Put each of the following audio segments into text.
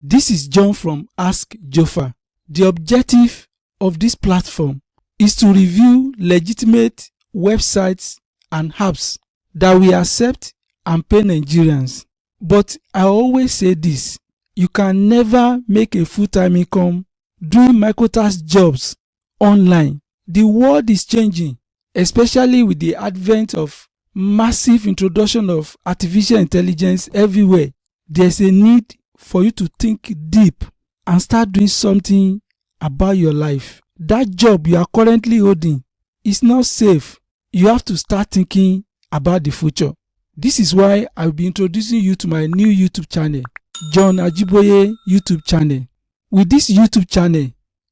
This is John from ASK JOFA. The objective of this platform is to review legitimate websites and apps that we accept and pay Nigerians. But I always say this, you can never make a full-time income doing microtask jobs online. The world is changing, especially with the advent of massive introduction of artificial intelligence everywhere. There's a need for you to think deep and start doing something about your life. That job you are currently holding is not safe. You have to start thinking about the future. This is why I'll be introducing you to my new YouTube channel, John Ajiboye YouTube channel. With this YouTube channel,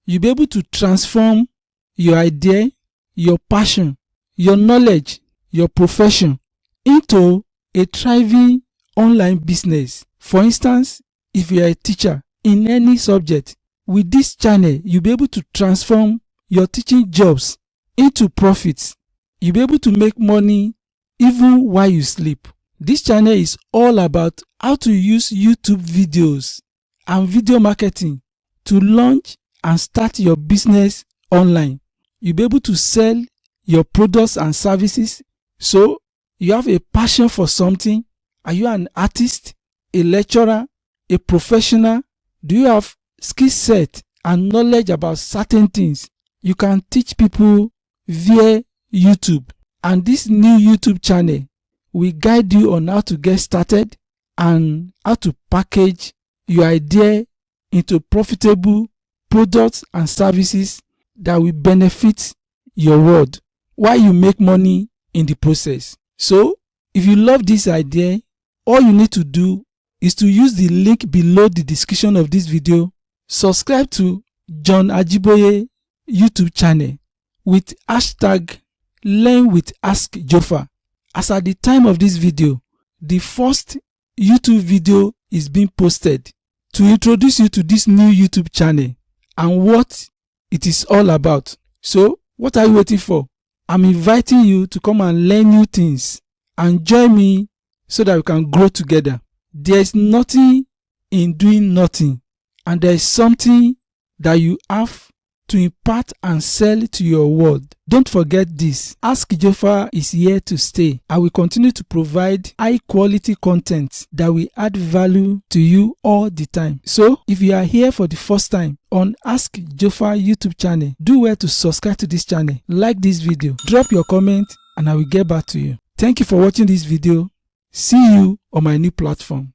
you'll be able to transform your idea, your passion, your knowledge, your profession into a thriving online business. For instance, if you are a teacher in any subject, with this channel, you'll be able to transform your teaching jobs into profits. You'll be able to make money even while you sleep. This channel is all about how to use YouTube videos and video marketing to launch and start your business online. You'll be able to sell your products and services. So you have a passion for something. Are you an artist, a lecturer, a professional? Do you have skill set and knowledge about certain things? You can teach people via YouTube. And this new YouTube channel will guide you on how to get started and how to package your idea into profitable products and services that will benefit your world while you make money in the process. So if you love this idea, all you need to do is to use the link below the description of this video. Subscribe to John Ajiboye YouTube channel with hashtag Learn with Ask Jofa. As at the time of this video, the first YouTube video is being posted to introduce you to this new YouTube channel and what it is all about. So what are you waiting for? I'm inviting you to come and learn new things and join me so that we can grow together. There is nothing in doing nothing, and there is something that you have to impart and sell to your world. Don't forget this. Ask Jofa is here to stay. I will continue to provide high quality content that will add value to you all the time. So if you are here for the first time on Ask Jofa YouTube channel, do well to subscribe to this channel, like this video, drop your comment, and I will get back to you. Thank you for watching this video. See you on my new platform.